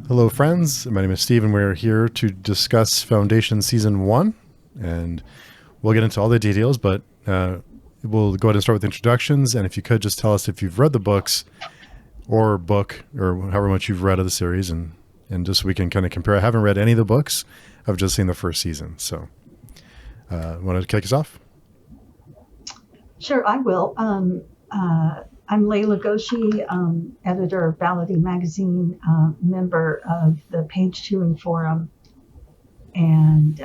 Hello, friends. My name is Steve, and we're here to discuss Foundation Season 1. And we'll get into all the details, but we'll go ahead and start with introductions. And if you could just tell us if you've read the books or book or however much you've read of the series, and just so we can kind of compare. I haven't read any of the books. I've just seen the first season. So want to kick us off? Sure, I will. I'm Layla Goshi, editor of Ballady Magazine, member of the Page Chewing Forum, and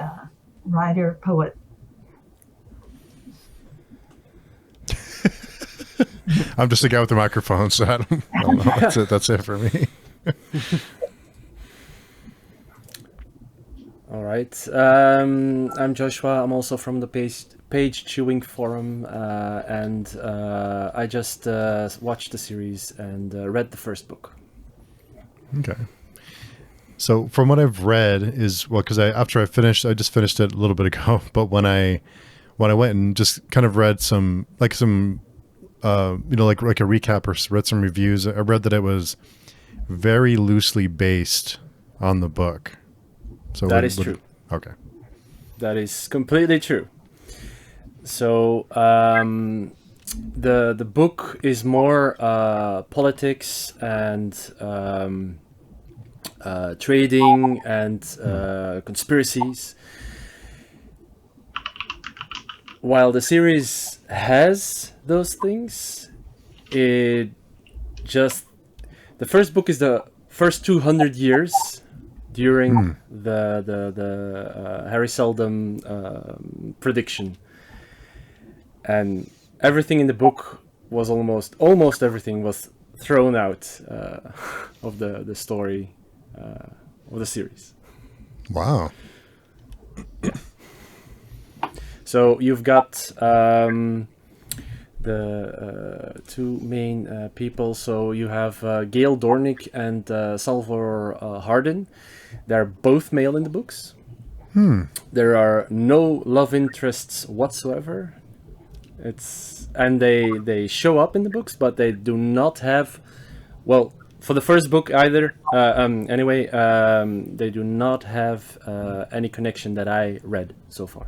writer, poet. I'm just a guy with a microphone, so I don't know. That's it for me. All right. I'm Joshua. I'm also from the Page Chewing Forum, and I just watched the series and read the first book. Okay. So from what I've read is, well, because I just finished it a little bit ago, but when I went and just kind of read some like a recap or read some reviews, I read that it was very loosely based on the book. So that is true. Okay. That is completely true. So the book is more politics and trading and conspiracies, while the series has those things. The first book is the first 200 years during the Harry Seldon prediction. And everything in the book was almost everything was thrown out of the story of the series. Wow. So you've got the two main people. So you have Gail Dornick and Salvor Hardin. They're both male in the books. There are no love interests whatsoever. They show up in the books, but they do not have, well, for the first book either. They do not have any connection that I read so far.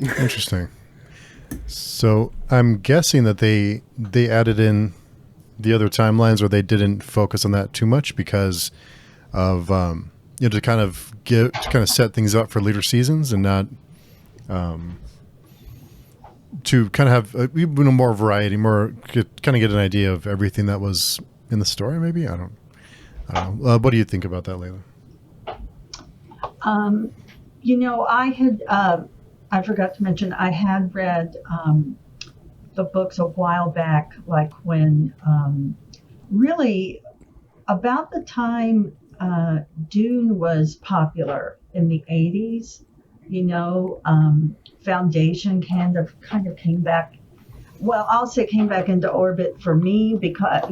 Interesting. So I'm guessing that they added in the other timelines, or they didn't focus on that too much because of to kind of set things up for later seasons and not. To kind of have more variety, kind of get an idea of everything that was in the story. Maybe I don't know. What do you think about that, Layla? I forgot to mention I had read the books a while back, like when really about the time Dune was popular in the 80s. Foundation kind of came back. Well, I'll say came back into orbit for me because,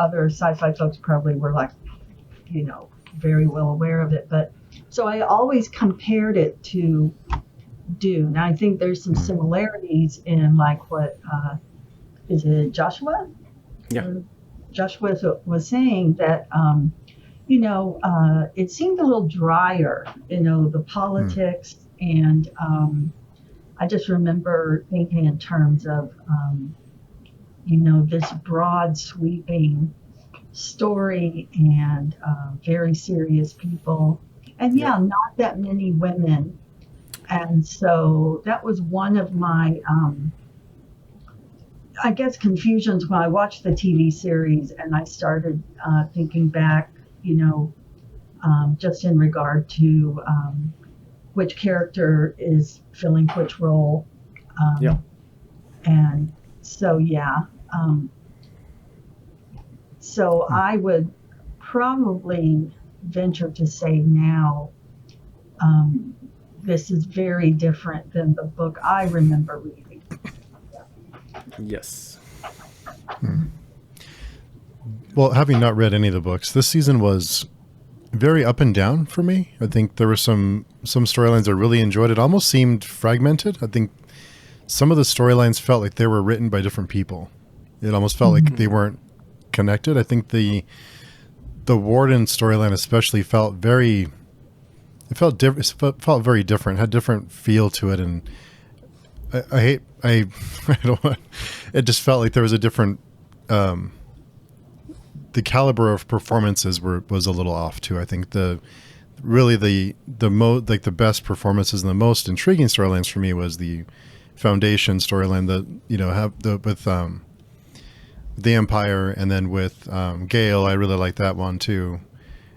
other sci-fi folks probably were like, very well aware of it. But so I always compared it to Dune. I think there's some similarities in like what, is it Joshua? Yeah. Joshua was saying that, it seemed a little drier, the politics and, I just remember thinking in terms of, this broad sweeping story and very serious people. And not that many women. And so that was one of my, I guess, confusions when I watched the TV series and I started thinking back, just in regard to which character is filling which role. And so, so I would probably venture to say now, this is very different than the book I remember reading. Yes. Well, having not read any of the books, this season was very up and down for me. I think there were some storylines I really enjoyed. It almost seemed fragmented. I think some of the storylines felt like they were written by different people. It almost felt like they weren't connected. I think the the Warden storyline especially felt very. It felt different. It felt very different. Had different feel to it, and I hate. I don't. It just felt like there was a different. The caliber of performances was a little off too. I think the best performances and the most intriguing storylines for me was the Foundation storyline that have with the Empire, and then with Gale. I really like that one too,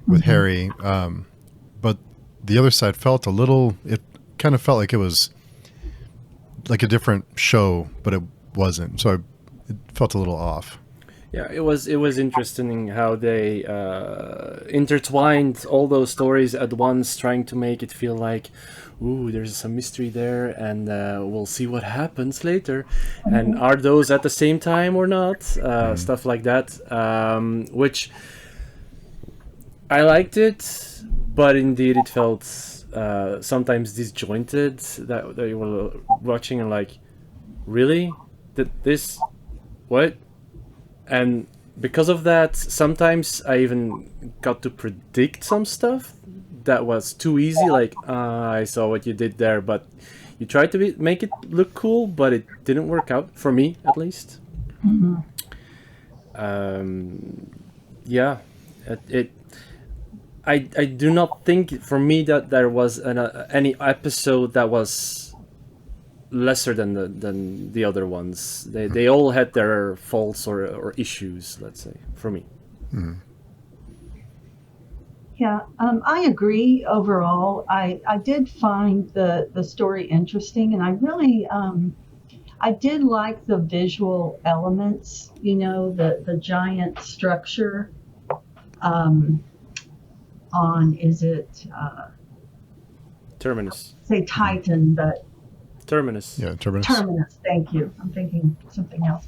with Harry. But the other side felt a little. It kind of felt like it was like a different show, but it wasn't. So it felt a little off. Yeah, it was interesting how they intertwined all those stories at once, trying to make it feel like, ooh, there's some mystery there, and we'll see what happens later. And are those at the same time or not? Stuff like that, which I liked it, but indeed it felt sometimes disjointed. That you were watching and like, really, this, what? And because of that, sometimes I even got to predict some stuff that was too easy. Like, I saw what you did there, but you tried to make it look cool, but it didn't work out, for me at least. Mm-hmm. Yeah, I do not think, for me, that there was any episode that was lesser than the other ones. They all had their faults or issues, let's say, for me. Mm. Yeah, I agree overall. I did find the story interesting, and I really I did like the visual elements, the giant structure on, is it Terminus. say Titan, but Terminus. Yeah, Terminus. Terminus, thank you. I'm thinking something else.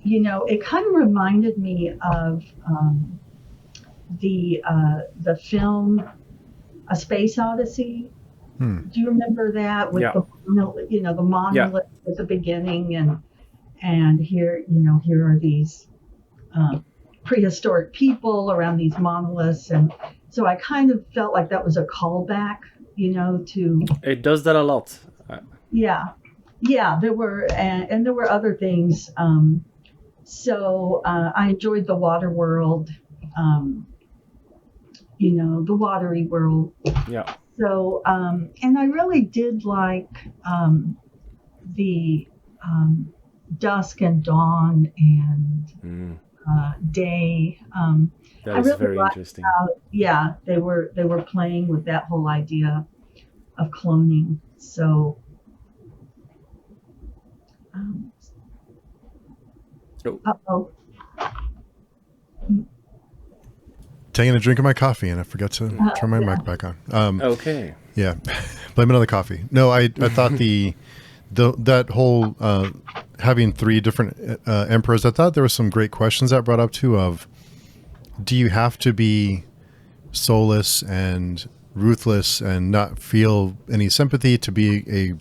It kind of reminded me of the film A Space Odyssey. Do you remember that with the monolith at the beginning, and here are these prehistoric people around these monoliths, and so I kind of felt like that was a callback, to. It does that a lot. Yeah, there were, and there were other things. So I enjoyed the water world, the watery world. Yeah. So, and I really did like the dusk and dawn and day. That I is really very liked interesting. how, they were playing with that whole idea of cloning. So. Uh-oh. Taking a drink of my coffee, and I forgot to turn my mic back on. Okay. Yeah, blame it on the coffee. No, I thought that whole having three different emperors. I thought there were some great questions that brought up too. Of, do you have to be soulless and ruthless and not feel any sympathy to be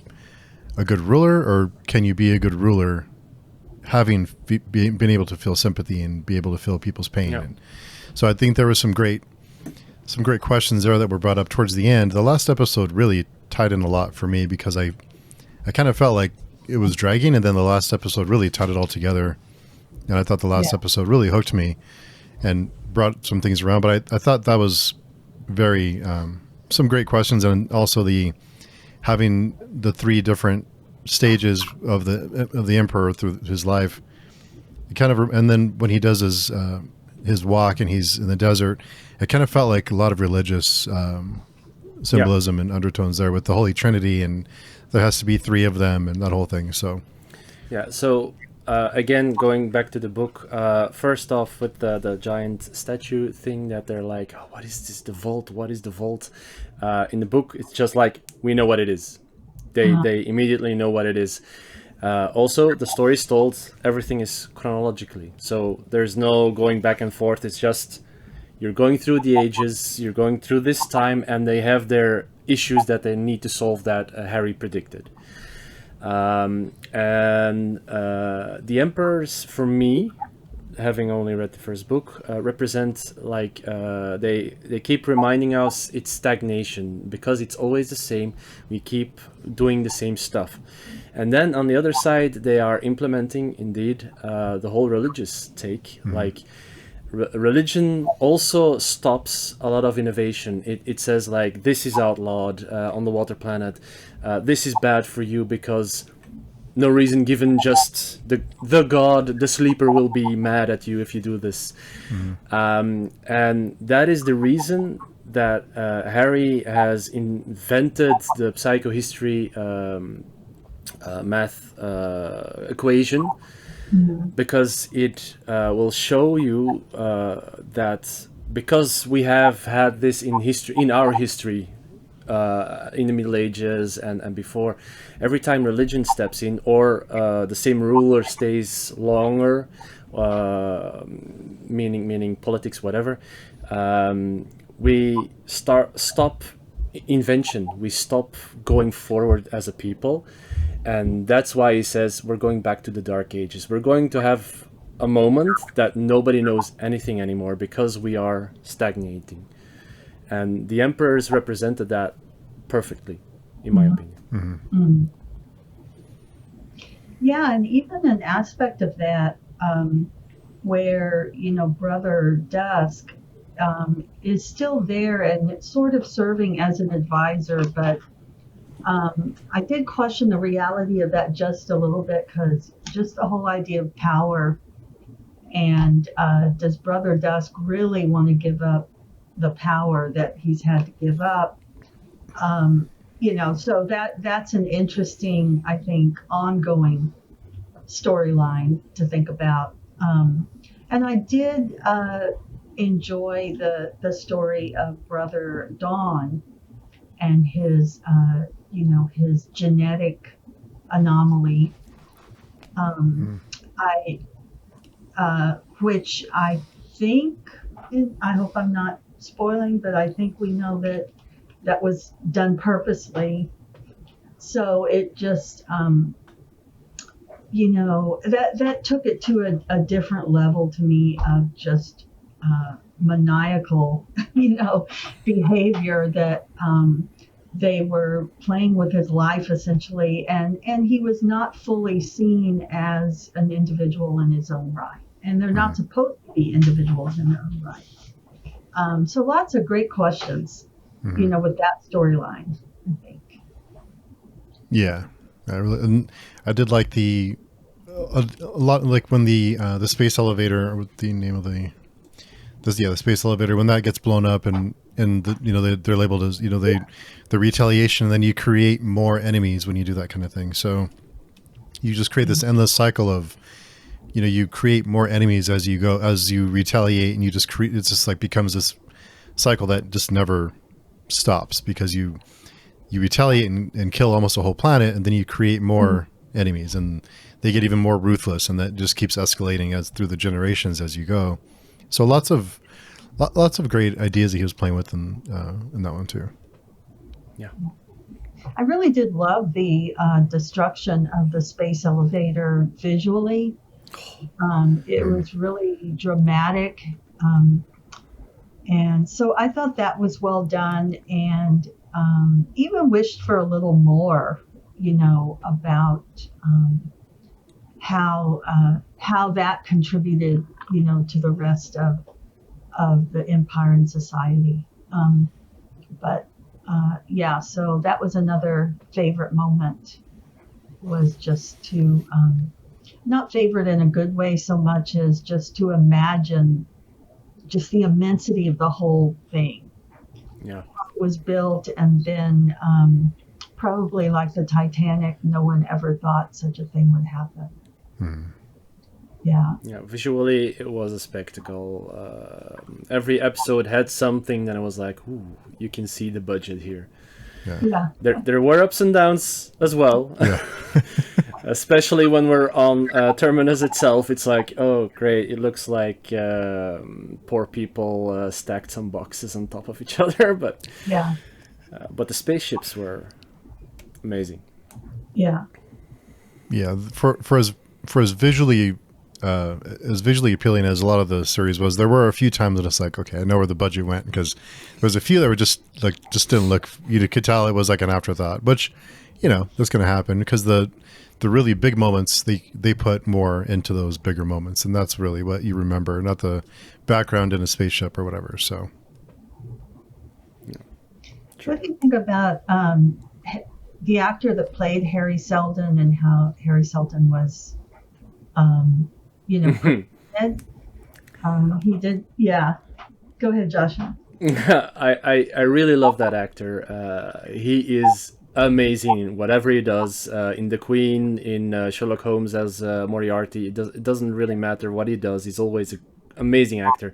a good ruler, or can you be a good ruler having been able to feel sympathy and be able to feel people's pain? Yeah. And so I think there were some great questions there that were brought up towards the end. The last episode really tied in a lot for me, because I kind of felt like it was dragging, and then the last episode really tied it all together. And I thought the last episode really hooked me and brought some things around. But I thought that was very some great questions, and also having the three different stages of the emperor through his life. And then when he does his walk and he's in the desert, it kind of felt like a lot of religious symbolism and undertones there with the Holy Trinity, and there has to be three of them and that whole thing. So again, going back to the book, first off with the giant statue thing, that they're like, oh, what is this, the vault? What is the vault? In the book, it's just like, we know what it is. They immediately know what it is. Also, the story is told, everything is chronologically, so there's no going back and forth. It's just, you're going through the ages, you're going through this time, and they have their issues that they need to solve that Harry predicted. And the emperors, for me, having only read the first book, represent like they keep reminding us it's stagnation because it's always the same. We keep doing the same stuff, and then on the other side they are implementing indeed the whole religious take. Like religion also stops a lot of innovation. It says like this is outlawed on the water planet. This is bad for you because no reason given, just the god, the sleeper, will be mad at you if you do this. And that is the reason that Harry has invented the psychohistory math equation, because it will show you that because we have had this in our history, in the Middle Ages and before, every time religion steps in or the same ruler stays longer, meaning politics, whatever, we stop invention, we stop going forward as a people. And that's why he says we're going back to the Dark Ages. We're going to have a moment that nobody knows anything anymore because we are stagnating. And the emperors represented that perfectly, in my opinion. Yeah, and even an aspect of that where, Brother Dusk is still there and it's sort of serving as an advisor, but I did question the reality of that just a little bit, because just the whole idea of power, and does Brother Dusk really want to give up the power that he's had to give up? So that's an interesting, I think, ongoing storyline to think about. And I did enjoy the story of Brother Dawn and his genetic anomaly, which I think, I hope I'm not spoiling, but I think we know that was done purposely. So it just, that took it to a different level to me of just maniacal, behavior that they were playing with his life essentially, and he was not fully seen as an individual in his own right, and they're not supposed to be individuals in their own right. So lots of great questions, with that storyline, I think. Yeah, I did like a lot, like when the space elevator, or the name of the space elevator, when that gets blown up and they're labeled as the retaliation, and then you create more enemies when you do that kind of thing. So you just create this endless cycle of you create more enemies as you go, as you retaliate, and you just create, it's just like becomes this cycle that just never stops, because you retaliate and kill almost a whole planet, and then you create more enemies, and they get even more ruthless, and that just keeps escalating as through the generations as you go. So lots of great ideas that he was playing with in that one too. Yeah, I really did love the destruction of the space elevator visually. It was really dramatic, and so I thought that was well done, and even wished for a little more, about how that contributed, to the rest of the empire and society. So that was another favorite moment, was just to, not favorite in a good way so much as just to imagine just the immensity of the whole thing. Yeah. It was built, and then probably like the Titanic, no one ever thought such a thing would happen. Yeah. Yeah, visually it was a spectacle. Every episode had something that I was like, ooh, you can see the budget here. Yeah. There were ups and downs as well. Yeah. Especially when we're on Terminus itself, it's like, oh great, it looks like poor people stacked some boxes on top of each other, but Yeah. But the spaceships were amazing. Yeah. Yeah, for as visually as visually appealing as a lot of the series was, there were a few times that it's like, okay, I know where the budget went, because there was a few that were just didn't look. You could tell it was like an afterthought, which, that's going to happen because the really big moments they put more into those bigger moments, and that's really what you remember, not the background in a spaceship or whatever. So, what do you think about the actor that played Harry Seldon and how Harry Seldon was, dead? He did, yeah. Go ahead, Joshua. I really love that actor. He is amazing in whatever he does. In The Queen, in Sherlock Holmes as Moriarty, it doesn't really matter what he does. He's always an amazing actor.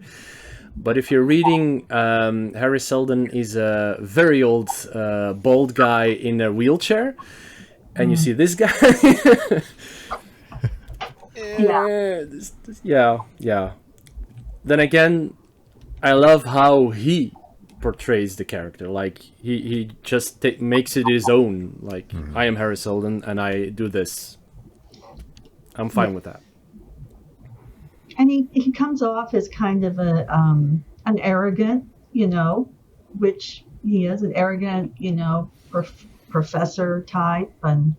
But if you're reading, Harry Seldon is a very old, bald guy in a wheelchair, and you see this guy. Yeah. Then again, I love how he portrays the character. Like he just makes it his own. Like, I am Harry Seldon and I do this. I'm fine with that. And he comes off as kind of an arrogant, which he is, an arrogant, professor type, and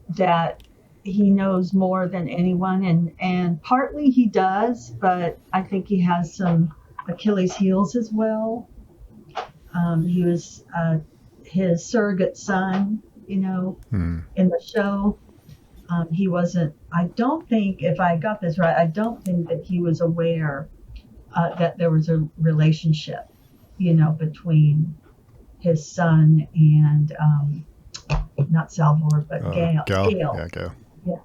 that he knows more than anyone, and partly he does, but I think he has some Achilles heels as well. He was his surrogate son, in the show. He wasn't, I don't think, if I got this right, I don't think that he was aware that there was a relationship, between his son and, not Salvor, but Gale. Yeah, Gale. Yeah.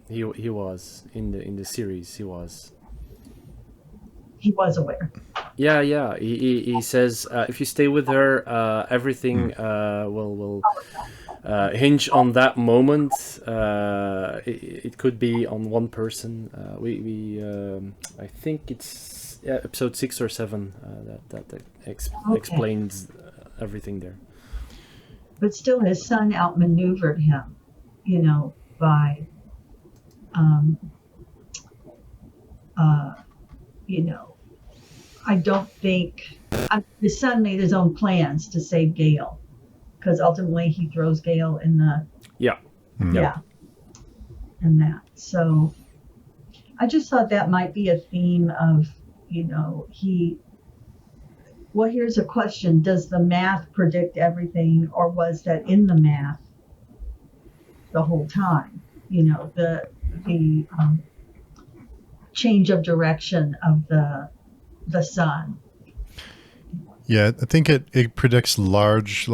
He was in the series. He was aware. Yeah. He says if you stay with her, everything will hinge on that moment. It could be on one person. I think it's episode 6 or 7 that explains everything there. But still, his son outmaneuvered him, by, I don't think his son made his own plans to save Gale, because ultimately he throws Gale in the and that. So I just thought that might be a theme of, well, here's a question: does the math predict everything, or was that in the math the whole time? The change of direction of the sun. Yeah, I think it predicts large,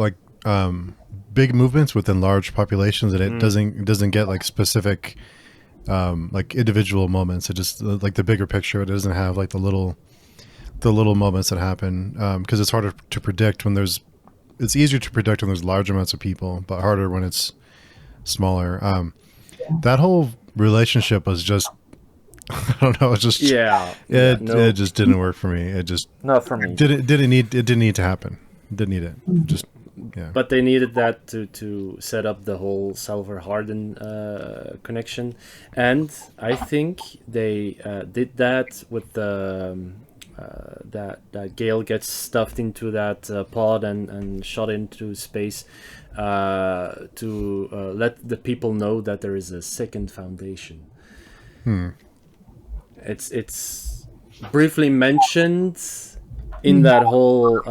big movements within large populations, and it doesn't get like specific, individual moments. It just like the bigger picture. It doesn't have like the little moments that happen, because it's harder to predict when it's easier to predict when there's large amounts of people, but harder when it's smaller. That whole relationship was just, I don't know. It's just it just didn't work for me. It just not for me. Didn't need to happen. Didn't need it. Just But they needed that to set up the whole Salvor Hardin connection, and I think they did that with the that Gale gets stuffed into that pod and shot into space to let the people know that there is a second foundation. It's briefly mentioned in that whole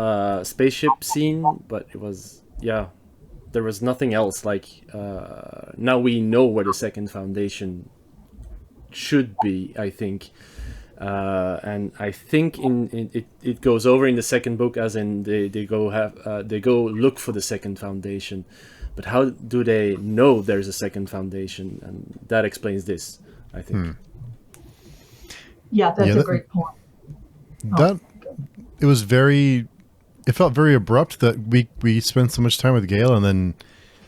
spaceship scene, but it was there was nothing else. Like now we know where the second foundation should be, I think. And I think it goes over in the second book, as in they go look for the second foundation, but how do they know there's a second foundation? And that explains this, I think. Yeah, that's a great point. It felt very abrupt that we spent so much time with Gale, and then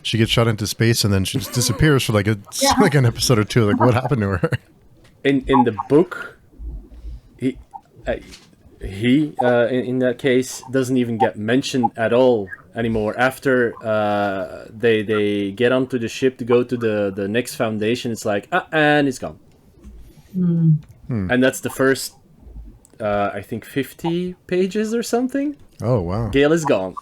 she gets shot into space, and then she just disappears for like an episode or two. Like, what happened to her? In the book, he in that case doesn't even get mentioned at all anymore. After they get onto the ship to go to the next foundation, it's like, and it's gone. And that's the first, I think, 50 pages or something. Oh, wow. Gale is gone.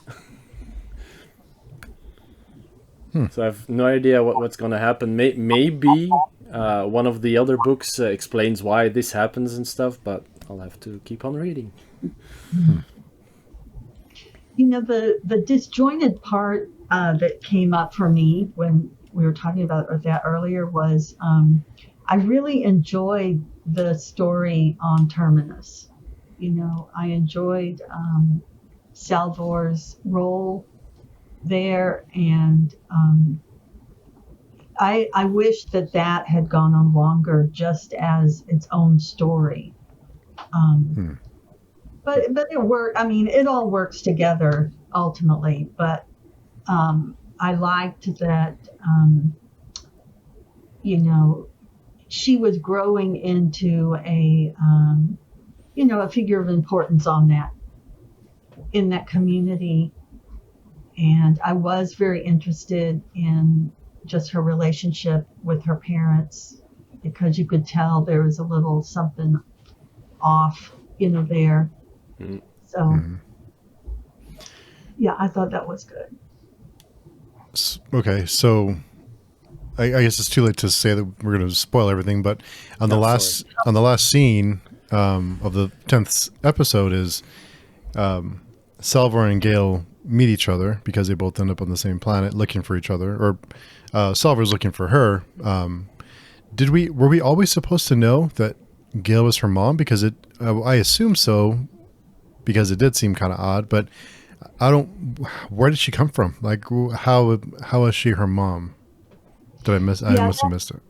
So I have no idea what's going to happen. Maybe one of the other books explains why this happens and stuff, but I'll have to keep on reading. You know, the disjointed part that came up for me when we were talking about that earlier was I really enjoyed the story on Terminus. You know, I enjoyed Salvor's role there, and I wish that had gone on longer just as its own story. But it worked. I mean, it all works together ultimately. But I liked that, you know, she was growing into a figure of importance in that community. And I was very interested in just her relationship with her parents, because you could tell there was a little something off, there. So, yeah, I thought that was good. Okay, so I guess it's too late to say that we're going to spoil everything, but on the last scene of the 10th episode is Salvor and Gale meet each other because they both end up on the same planet looking for each other, or Salvor's looking for her. Were we always supposed to know that Gale was her mom? Because I assume so, because it did seem kind of odd, but where did she come from? Like, how is she her mom? I must have missed it.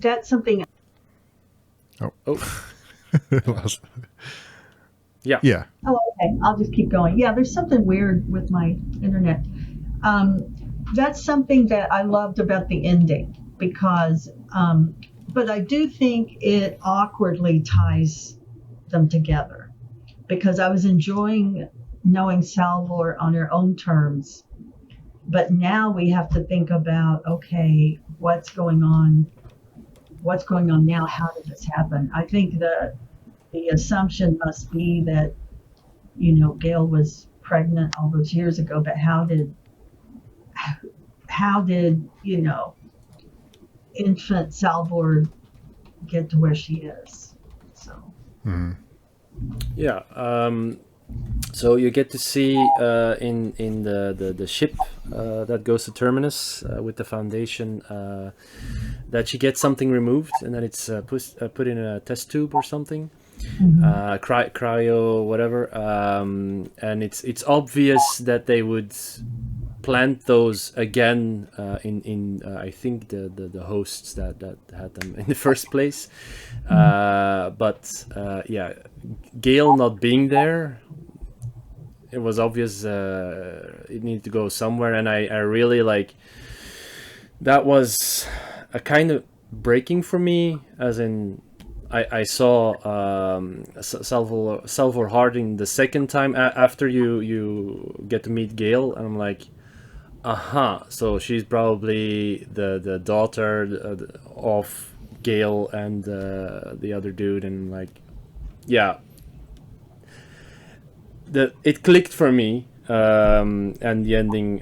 That's something. Oh. Yeah. Oh, okay. I'll just keep going. Yeah, there's something weird with my internet. That's something that I loved about the ending, because, but I do think it awkwardly ties them together, because I was enjoying knowing Salvor on her own terms, but now we have to think about, okay, what's going on now? How did this happen? I think the assumption must be that, Gale was pregnant all those years ago, but how did infant Salvor get to where she is? So. Mm-hmm. Yeah. So you get to see in the ship that goes to Terminus with the Foundation that she gets something removed, and then it's put in a test tube or something. Cryo, whatever, and it's obvious that they would plant those again in I think the hosts that had them in the first place, but Gale not being there, it was obvious it needed to go somewhere, and I really like that. Was a kind of breaking for me, as in I saw Salvor Harding the second time after you get to meet Gale, and I'm like, so she's probably the daughter of Gale and the other dude, and like, yeah, it clicked for me, and the ending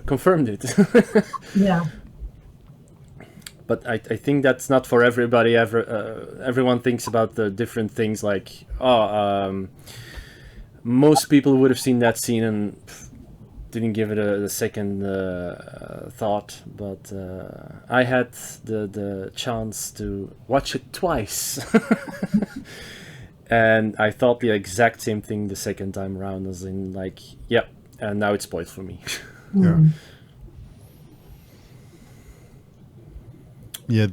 confirmed it. Yeah. But I think that's not for everybody. Everyone thinks about the different things, like, most people would have seen that scene and didn't give it a second thought. But I had the chance to watch it twice. And I thought the exact same thing the second time around, as in, like, yep, and now it's spoiled for me. Yeah. Yeah,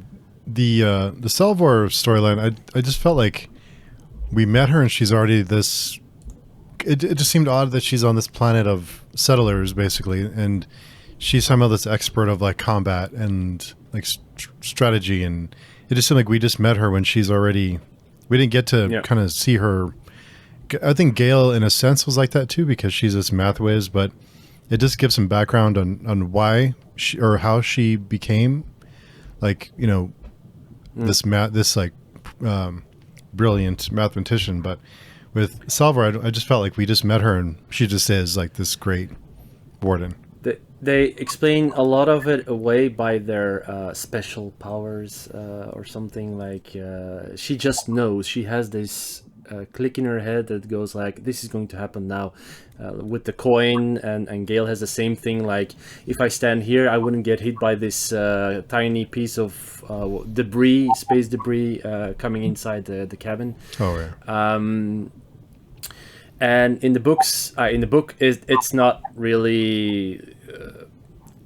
the Salvor storyline, I just felt like we met her and she's already this. It just seemed odd that she's on this planet of settlers, basically, and she's somehow this expert of like combat and like strategy, and it just seemed like we just met her when she's already. We didn't get to kind of see her I think Gail, in a sense, was like that too because she's this math whiz, but it just gives some background on why she, or how she became like, you know, this like brilliant mathematician. But with Salvor, I just felt like we just met her and she just is like this great warden. They explain a lot of it away by their special powers or something like she just knows. She has this click in her head that goes like, this is going to happen now with the coin, and Gail has the same thing, like if I stand here I wouldn't get hit by this tiny piece of debris, space debris coming inside the cabin. Oh yeah. And in the book it's not really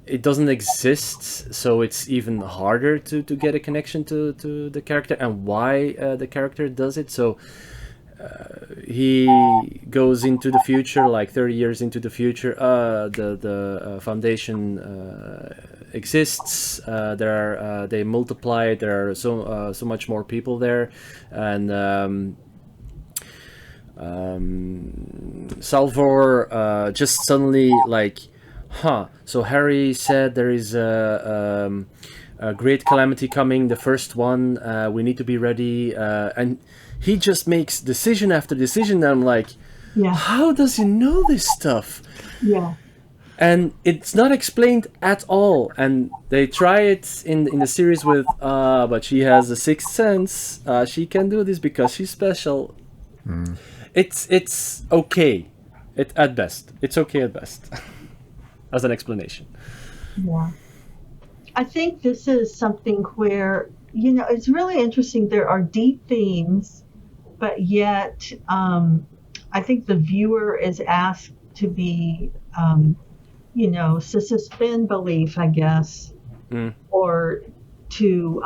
it doesn't exist, so it's even harder to get a connection to the character and why the character does it. So he goes into the future, like 30 years into the future. The foundation exists. They multiply. There are so much more people there, and Salvor just suddenly like, so Harry said there is a great calamity coming, the first one. We need to be ready, and he just makes decision after decision. And I'm like, Yeah. how does he know this stuff? Yeah. And it's not explained at all. And they try it in the series with, but she has a sixth sense. She can do this because she's special. It's okay. At best. It's okay at best. As an explanation. Yeah. I think this is something where, you know, it's really interesting. There are deep themes, but yet I think the viewer is asked to be, you know, to suspend belief, I guess, or to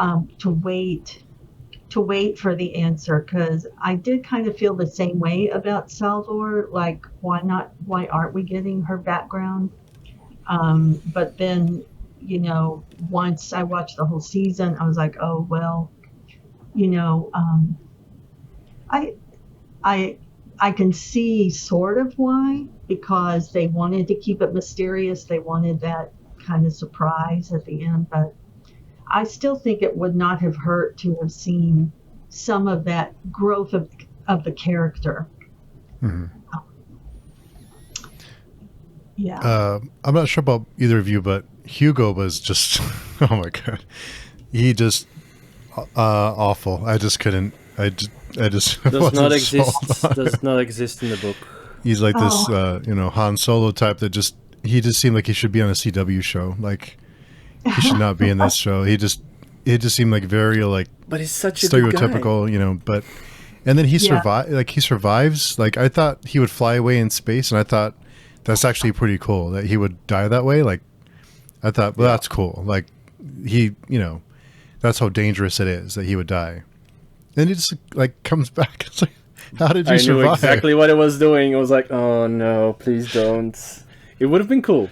wait for the answer. Because I did kind of feel the same way about Salvor. Like, why aren't we getting her background? But then, you know, once I watched the whole season, I was like, oh, well, you know, I can see sort of why, because they wanted to keep it mysterious. They wanted that kind of surprise at the end, but I still think it would not have hurt to have seen some of that growth of the character. Mm-hmm. Yeah. I'm not sure about either of you, but Hugo was just, oh my God. He just, awful. I just couldn't, I just Does not exist. Does not exist in the book. He's like this, you know, Han Solo type that he just seemed like he should be on a CW show. Like, he should not be in this show. It just seemed like very, like, but he's such a good guy. stereotypical, you know, but, and then he survives. Like, I thought he would fly away in space, and I thought, that's actually pretty cool that he would die that way. Like, I thought, well, that's cool. Like, he, you know, that's how dangerous it is that he would die. And he just, like, comes back. It's like, how did you survive? I knew exactly what it was doing. I was like, oh no, please don't. It would have been cool.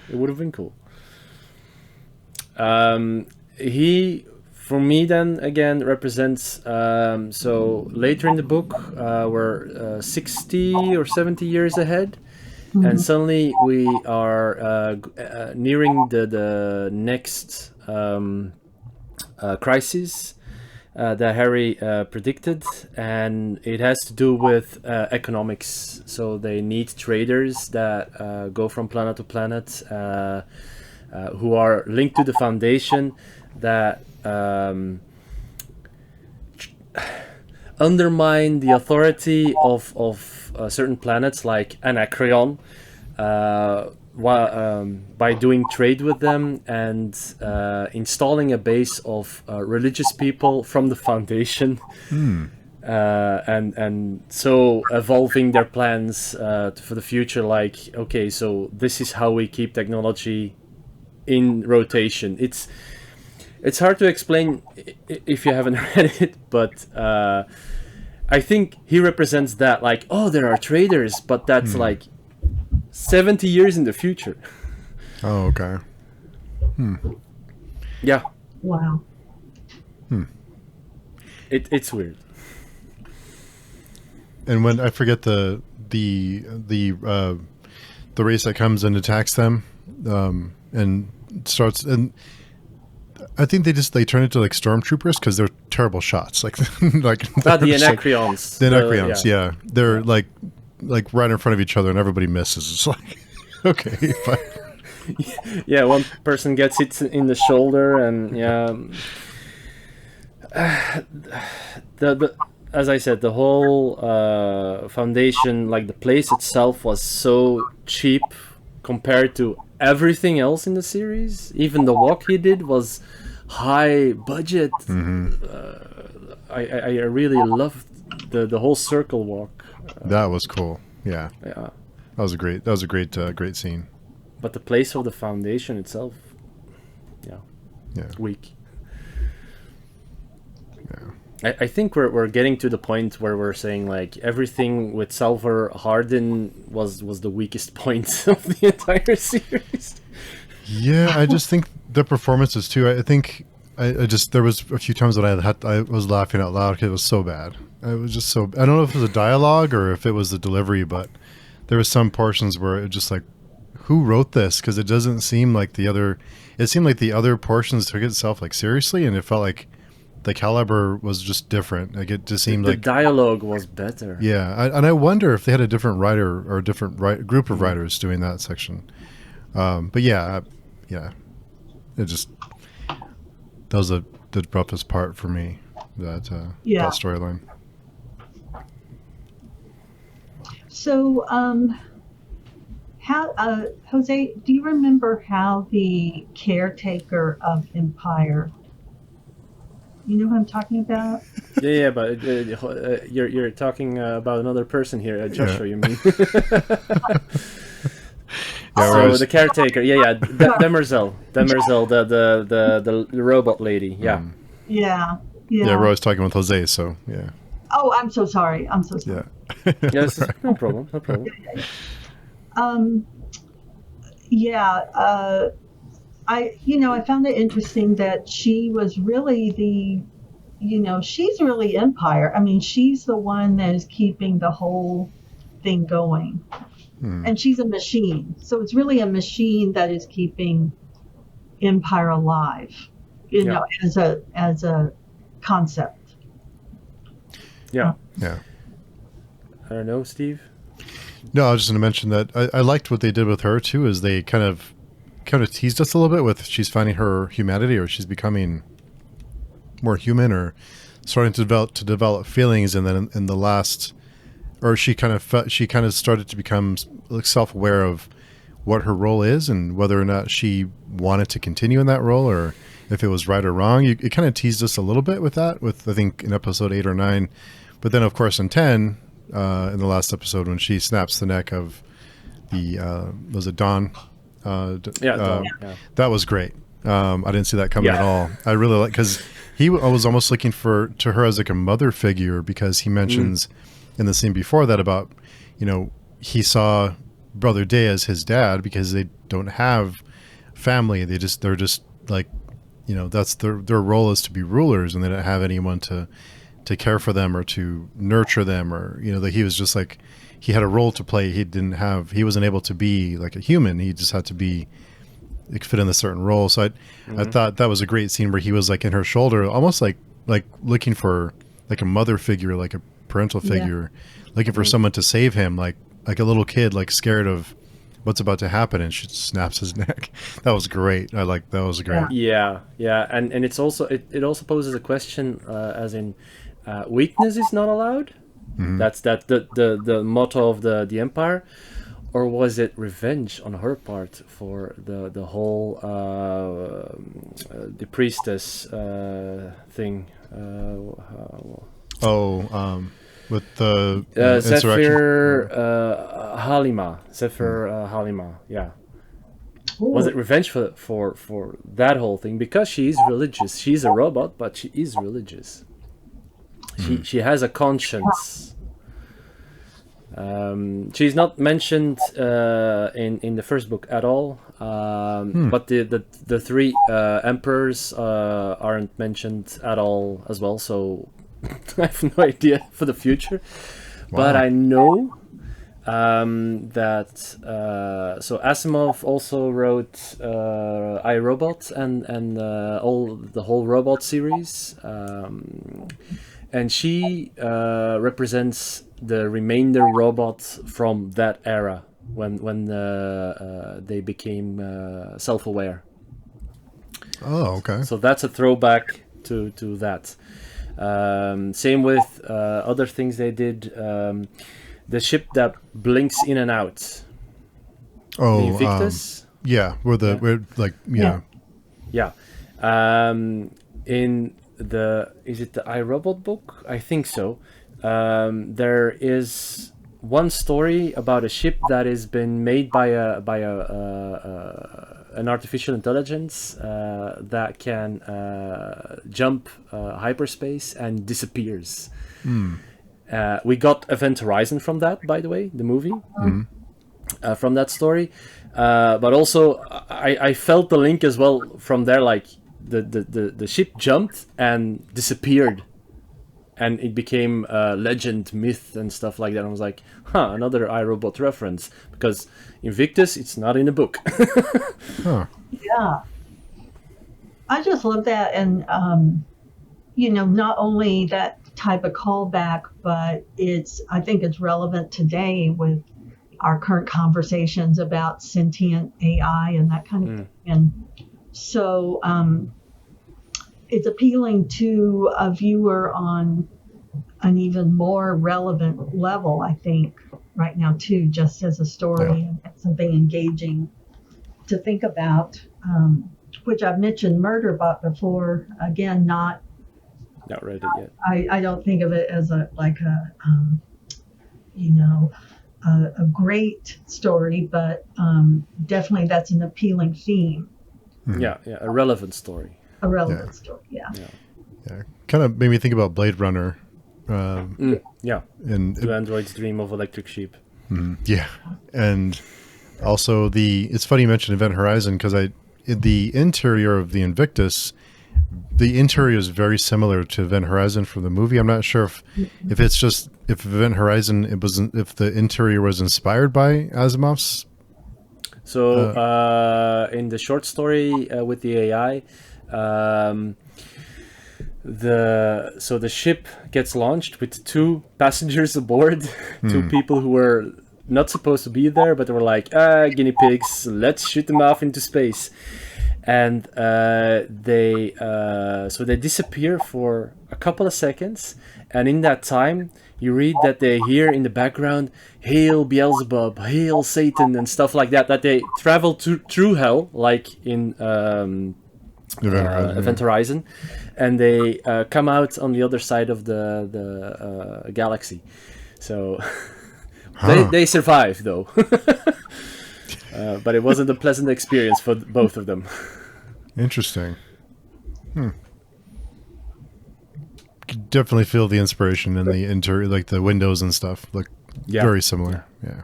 He, for me, then, again, represents, so later in the book, we're 60 or 70 years ahead. And suddenly we are nearing the next crisis that Harry predicted, and it has to do with economics. So they need traders that go from planet to planet, who are linked to the Foundation, that undermine the authority of certain planets like Anacreon by doing trade with them and installing a base of religious people from the Foundation, and so evolving their plans for the future. Like, okay, so this is how we keep technology in rotation. It's hard to explain if you haven't read it, but I think he represents that, like, oh, there are traders, but that's like 70 years in the future. Oh, okay. Yeah. Wow. It's weird. and when I forget the race that comes and attacks them, and starts, and I think they turn into like stormtroopers because they're terrible shots. Like like the Like, Anacreons. the Anacreons, yeah. They're like right in front of each other, and everybody misses. It's like okay, fine. Yeah, one person gets hit in the shoulder, and the as I said, the whole foundation, like the place itself, was so cheap compared to everything else in the series. Even the walk he did was high budget. I really loved the whole circle walk. That was cool. Yeah, Yeah, that was a great scene. but the place of the foundation itself, Yeah. weak. I think we're getting to the point where we're saying like everything with Salvor Hardin was the weakest point of the entire series. Yeah, I just think the performances too. I think I just there was a few times that I was laughing out loud because it was so bad. It was just so. I don't know if it was a dialogue or if it was the delivery, but there was some portions where it just like, who wrote this? Because it doesn't seem like the other. It seemed like the other portions took itself like seriously, and it felt like the caliber was just different. Like it just seemed The like dialogue was better. yeah, and I wonder if they had a different writer or a different group of writers doing that section. But yeah, it just that was the roughest part for me. That that storyline. So, how, Jose, do you remember how the caretaker of Empire? You know who I'm talking about? Yeah, but you're talking about another person here, Joshua. You mean? So the caretaker, Demerzel, the robot lady, yeah. Yeah. Yeah, we're always talking with Jose, so yeah. Oh, I'm so sorry. I'm so sorry. Yeah. Yes, no problem. I found it interesting that she was really she's really Empire. I mean, she's the one that is keeping the whole thing going. And she's a machine. So it's really a machine that is keeping Empire alive, as a concept. Yeah. Yeah. I don't know, Steve. No, I was just going to mention that I liked what they did with her too. Is they kind of teased us a little bit with she's finding her humanity, or she's becoming more human, or starting to develop feelings, and then in the last, or she kind of started to become self-aware of what her role is and whether or not she wanted to continue in that role, or if it was right or wrong. It kind of teased us a little bit with that, with I think in episode 8 or 9, but then of course in 10, in the last episode when she snaps the neck of the was it Dawn? Dawn, yeah. That was great. I didn't see that coming at all. I really like, because I was almost looking to her as like a mother figure, because he mentions in the scene before that about, he saw Brother Day as his dad because they don't have family. They're just like, that's their role is to be rulers, and they don't have anyone to care for them or to nurture them, or, that he was just like, he had a role to play. He wasn't able to be like a human. He just had to be, fit in a certain role. So I thought that was a great scene where he was like in her shoulder, almost like looking for like a mother figure, like a parental figure, looking for someone to save him, like a little kid, like scared of what's about to happen, and she snaps his neck. That was great. That was great. Yeah, and it's also it also poses a question, as in weakness is not allowed. That's the motto of the Empire, or was it revenge on her part for the whole the priestess thing? With the Zephyr Halima, Halima, yeah. Ooh. Was it revenge for that whole thing? Because she is religious. She's a robot, but she is religious. She has a conscience. She's not mentioned in the first book at all. But the three emperors aren't mentioned at all as well. So I have no idea for the future. But I know that so Asimov also wrote I, Robot and all the whole robot series, and she represents the remainder robots from that era when they became self-aware. Oh, okay. So that's a throwback to that. Same with other things they did. The ship that blinks in and out. Oh, the Invictus. Yeah, where like Yeah. Yeah. In is it the iRobot book? I think so. There is one story about a ship that has been made by an artificial intelligence that can jump hyperspace and disappears. We got Event Horizon from that, by the way, the movie. From that story, but also I felt the link as well from there. Like the ship jumped and disappeared, and it became legend, myth, and stuff like that. And I was like, another iRobot reference, because Invictus, it's not in the book. huh. Yeah. I just love that. And, not only that type of callback, but I think it's relevant today with our current conversations about sentient AI and that kind of thing. And so it's appealing to a viewer on an even more relevant level, I think, right now, too, just as a story and something engaging to think about, which I've mentioned Murderbot before. Again, not read it yet. I don't think of it as a great story, but definitely that's an appealing theme. Yeah, a relevant story. A relevant story, yeah. Kind of made me think about Blade Runner. Yeah. And Do Androids Dream of Electric Sheep? Yeah, and also it's funny you mentioned Event Horizon, because the interior of the Invictus. The interior is very similar to Event Horizon from the movie. I'm not sure if it's just if Event Horizon if the interior was inspired by Asimov's. So in the short story with the AI, the ship gets launched with 2 passengers aboard, 2 people who were not supposed to be there, but they were like, guinea pigs, let's shoot them off into space. And they disappear for a couple of seconds, and in that time you read that they hear in the background, "Hail Beelzebub, hail Satan," and stuff like that. That they travel through hell, like in Event Horizon, and they come out on the other side of the galaxy. So they survive, though. But it wasn't a pleasant experience for both of them. Interesting. Could definitely feel the inspiration in the interior, like the windows and stuff look very similar. Yeah.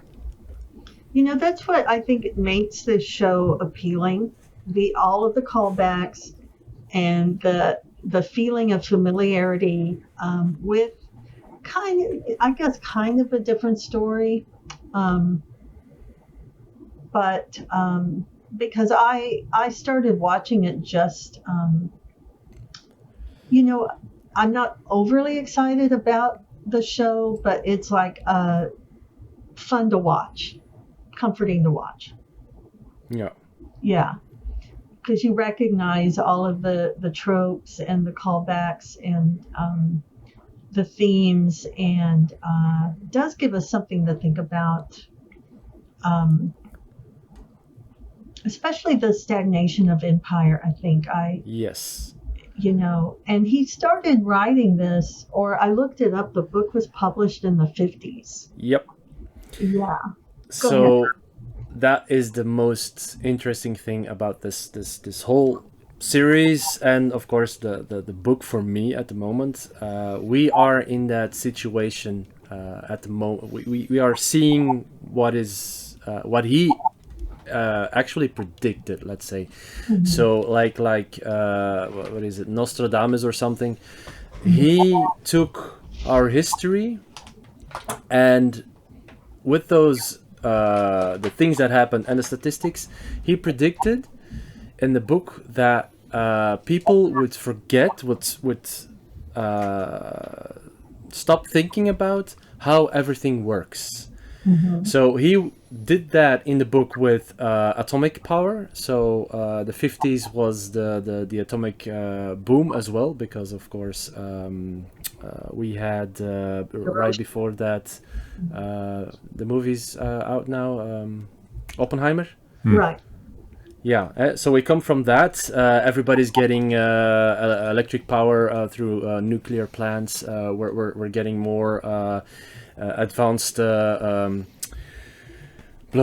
That's what I think makes this show appealing. All of the callbacks and the feeling of familiarity with kind of a different story. But because I started watching it just, I'm not overly excited about the show, but it's like fun to watch, comforting to watch. Yeah. Yeah. Because you recognize all of the tropes and the callbacks and the themes, and does give us something to think about. Especially the stagnation of empire, I think. Yes. And he started writing this, or I looked it up, the book was published in the 50s. Yep. Yeah. So that is the most interesting thing about this whole series, and of course the book for me at the moment. We are in that situation at the moment. We are seeing what he actually predicted, let's say. So like what is it, Nostradamus or something? He took our history And with those, the things that happened and the statistics, he predicted in the book that people would forget, would stop thinking about how everything works. So he did that in the book with atomic power. So the 50s was the atomic boom as well, because of course we had right before that the movies out now, Oppenheimer. Right. Yeah, so we come from that. Everybody's getting electric power through nuclear plants. We're getting more advanced blow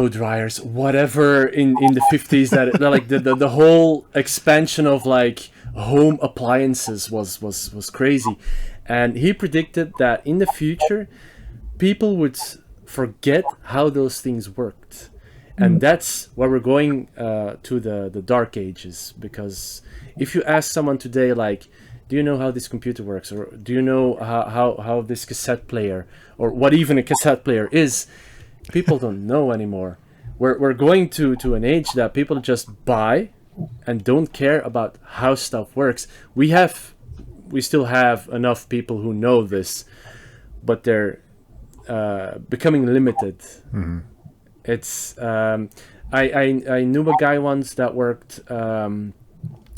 dryers, whatever in the 50s. That like the whole expansion of like home appliances was crazy, and he predicted that in the future people would forget how those things worked. And that's where we're going to the dark ages, because if you ask someone today, like, do you know how this computer works, or do you know how this cassette player, or what even a cassette player is, people don't know anymore. We're going to an age that people just buy and don't care about how stuff works. We still have enough people who know this, but they're becoming limited. It's I knew a guy once that worked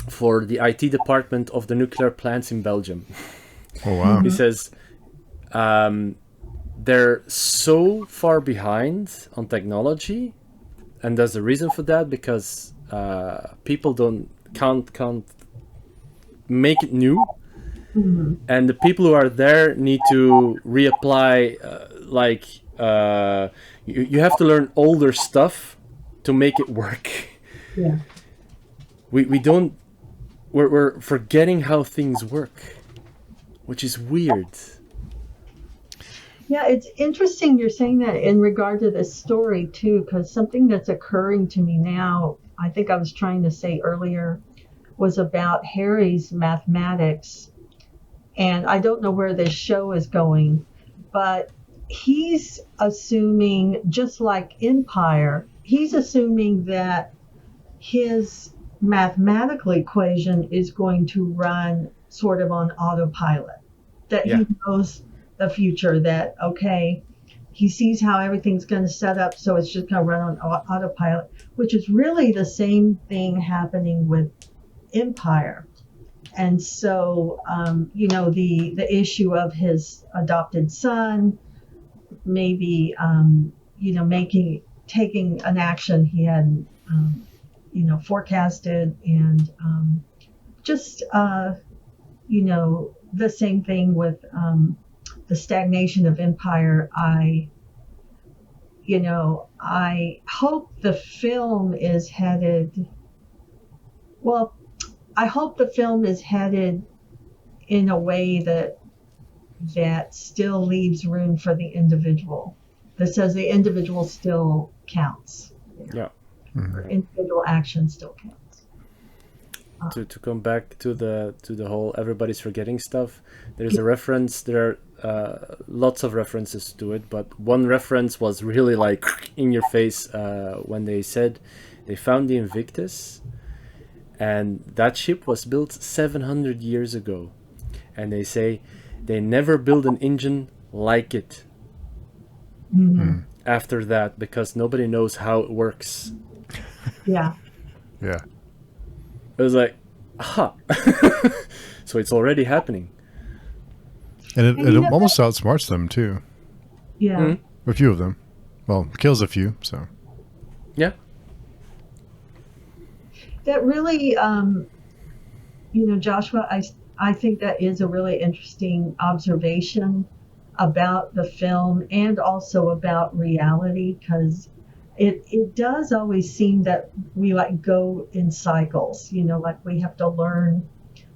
for the IT department of the nuclear plants in Belgium. Oh wow! He says they're so far behind on technology, and there's a reason for that, because people can't make it new, and the people who are there need to reapply you have to learn older stuff to make it work. Yeah. We're forgetting how things work, which is weird. Yeah, it's interesting you're saying that in regard to this story too, because something that's occurring to me now, I think I was trying to say earlier, was about Harry's mathematics. And I don't know where this show is going, but he's assuming, just like Empire, he's assuming that his mathematical equation is going to run sort of on autopilot, that he knows the future, that, okay, he sees how everything's going to set up, so it's just going to run on autopilot, which is really the same thing happening with Empire. And so, the issue of his adopted son, maybe, taking an action he hadn't, forecasted, and the same thing with the stagnation of Empire. I hope the film is headed. Well, I hope the film is headed in a way that still leaves room for the individual, that says the individual still counts. Yeah. Individual action still counts. To come back to the whole everybody's forgetting stuff, there's a reference. There are lots of references to it, but one reference was really like in your face when they said they found the Invictus, and that ship was built 700 years ago, and they say they never built an engine like it after that, because nobody knows how it works. Yeah. Yeah. It was like, aha. So it's already happening. And it almost outsmarts them too. Yeah. A few of them. Well, kills a few, so. Yeah. That really, Joshua, I think that is a really interesting observation about the film and also about reality, because it does always seem that we like go in cycles, like we have to learn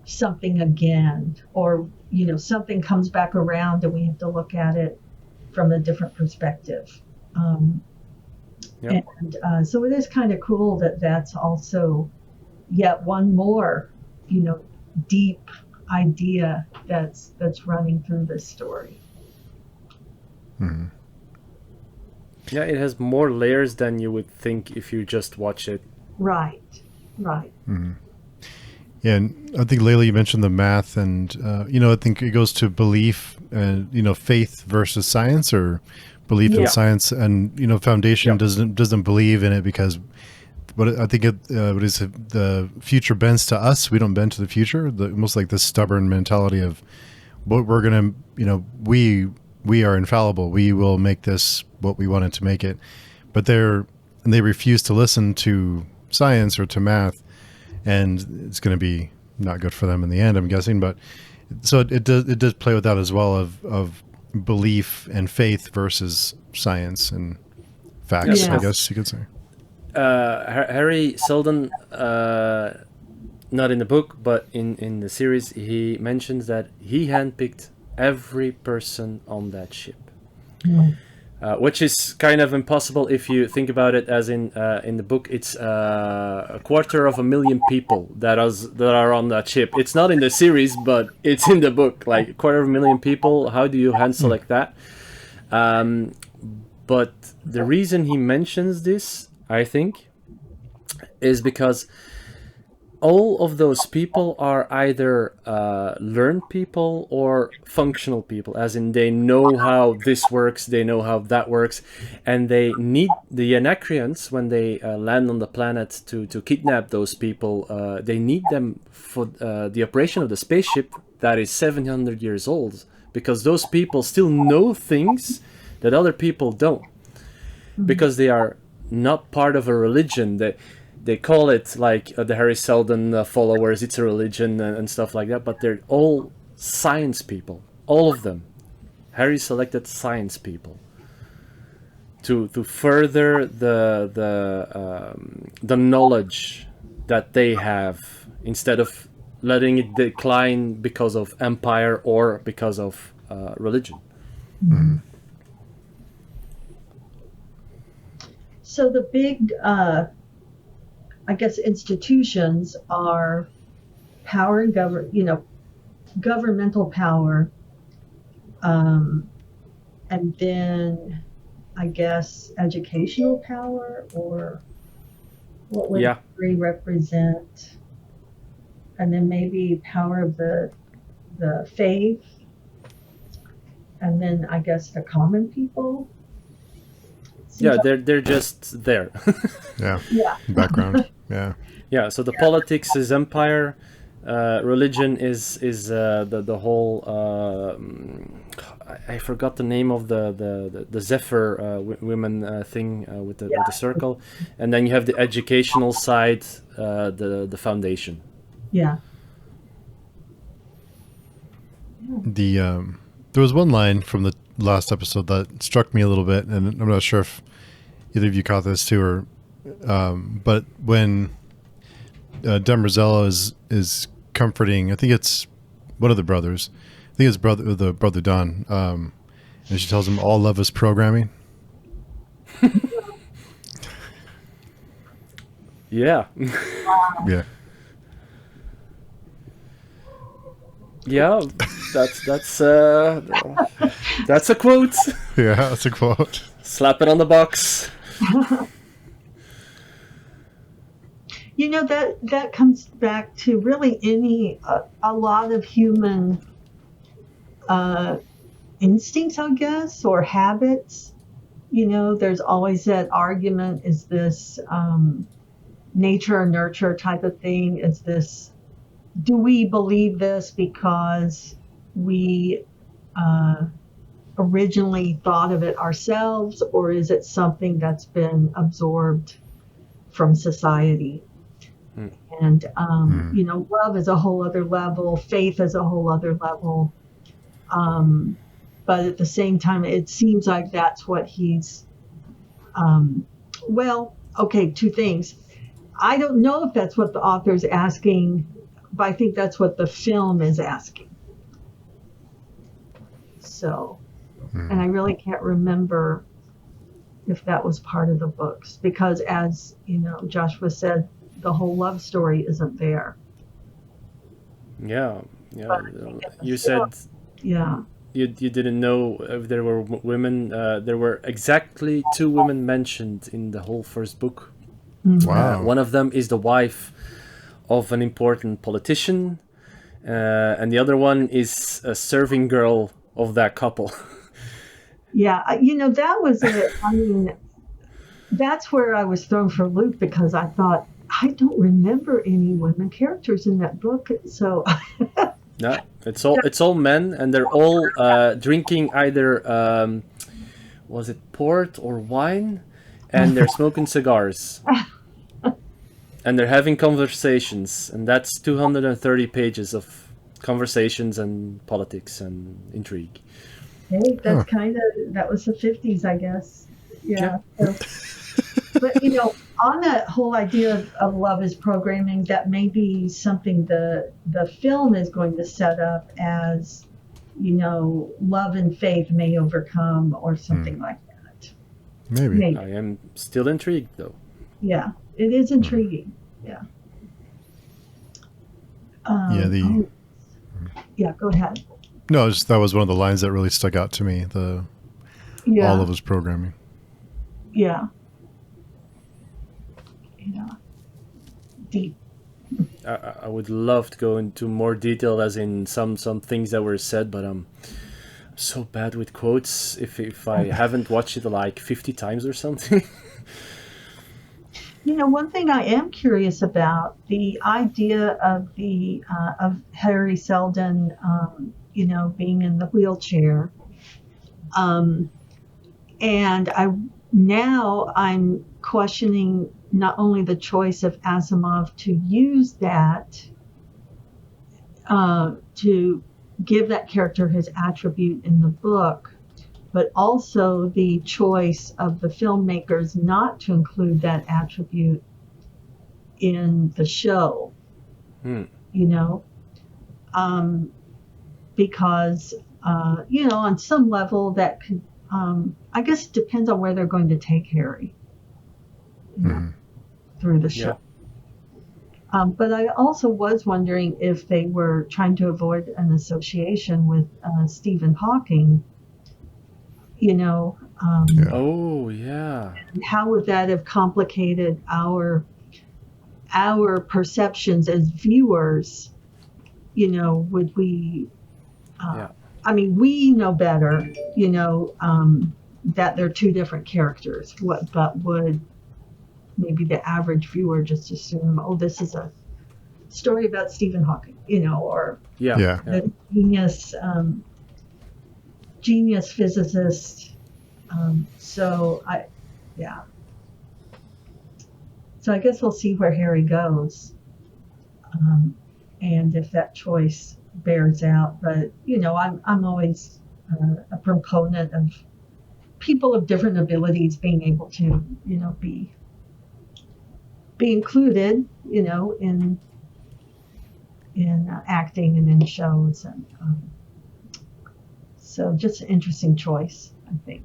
something again, or, something comes back around and we have to look at it from a different perspective. Yep. And so it is kind of cool that that's also yet one more, deep idea that's running through this story. Yeah, it has more layers than you would think if you just watch it. Right. Yeah, and I think Layla, you mentioned the math, and I think it goes to belief and faith versus science, or belief in Yeah. science, and Foundation Yeah. doesn't believe in it because what I think what is it, the future bends to us. We don't bend to the future. Almost like this stubborn mentality of what we're gonna, we are infallible. We will make this what we wanted to make it, but they refuse to listen to science or to math. And it's going to be not good for them in the end, I'm guessing. But so it does play with that as well of belief and faith versus science and facts, Yeah. I guess you could say. Harry Seldon, not in the book, but in the series, he mentions that he handpicked every person on that ship. Which is kind of impossible if you think about it, as in the book, it's 250,000 people that are on that ship. It's not in the series, but it's in the book. Like 250,000 people, how do you hand select that? But the reason he mentions this, I think, is because all of those people are either learned people or functional people, as in they know how this works, they know how that works, and they need the Anacreons, when they land on the planet to kidnap those people, they need them for the operation of the spaceship that is 700 years old, because those people still know things that other people don't, because they are not part of a religion. They call it like the Harry Seldon followers, it's a religion and stuff like that, but they're all science people, all of them. Harry selected science people to further the knowledge that they have, instead of letting it decline because of empire or because of religion. So the big, I guess, institutions are power and governmental power, and then I guess educational power, or what would three represent? And then maybe power of the faith, and then I guess the common people. Yeah, they're just there. Yeah. Yeah. Background. Yeah. Yeah. So the politics is empire. Religion is the whole. I forgot the name of the Zephyr women thing with the circle, and then you have the educational side, the foundation. Yeah. There was one line from the last episode that struck me a little bit, and I'm not sure if either of you caught this too, or but when Demerzel is comforting, I think it's one of the brothers. I think it's the brother Don, and she tells him all love is programming. Yeah. Yeah. Yeah, that's a quote. Yeah, that's a quote. Slap it on the box. That comes back to really a lot of human instincts, I guess, or habits. There's always that argument: is this nature or nurture type of thing? Is this, do we believe this because we originally thought of it ourselves, or is it something that's been absorbed from society? And love is a whole other level, faith is a whole other level, but at the same time it seems like that's what he's two things. I don't know if that's what the author's asking, but I think that's what the film is asking. So, and I really can't remember if that was part of the books, because as Joshua said, the whole love story isn't there. Yeah. You said. Yeah. you didn't know if there were women. There were exactly 2 women mentioned in the whole first book. Wow. One of them is the wife of an important politician, and the other one is a serving girl of that couple. Yeah, that was it. I mean, that's where I was thrown for a loop because I thought I don't remember any women characters in that book. So No, it's all men, and they're all drinking either was it port or wine, and they're smoking cigars, and they're having conversations, and that's 230 pages of conversations and politics and intrigue. hey, that's that was the 50s, I guess. Yeah. So, but on that whole idea of love is programming, that may be something the film is going to set up as, love and faith may overcome or something like that. Maybe. I am still intrigued, though. Yeah, it is intriguing. Yeah. Yeah, go ahead. No, that was one of the lines that really stuck out to me. All of his programming. Yeah. Deep. I would love to go into more detail, as in some things that were said, but I'm so bad with quotes. If I haven't watched it like 50 times or something. One thing I am curious about, the idea of of Harry Seldon, being in the wheelchair, and I'm questioning not only the choice of Asimov to use that to give that character his attribute in the book, but also the choice of the filmmakers not to include that attribute in the show. Because on some level that could, I guess it depends on where they're going to take Harry through the show. But I also was wondering if they were trying to avoid an association with Stephen Hawking. Oh yeah. How would that have complicated our perceptions as viewers? Would we? I mean, we know better. That they're 2 different characters. But would maybe the average viewer just assume, oh, this is a story about Stephen Hawking, or the genius physicist. So I guess we'll see where Harry goes, and if that choice bears out. But I'm always a proponent of people of different abilities being able to be included in acting and in shows, and so just an interesting choice, I think.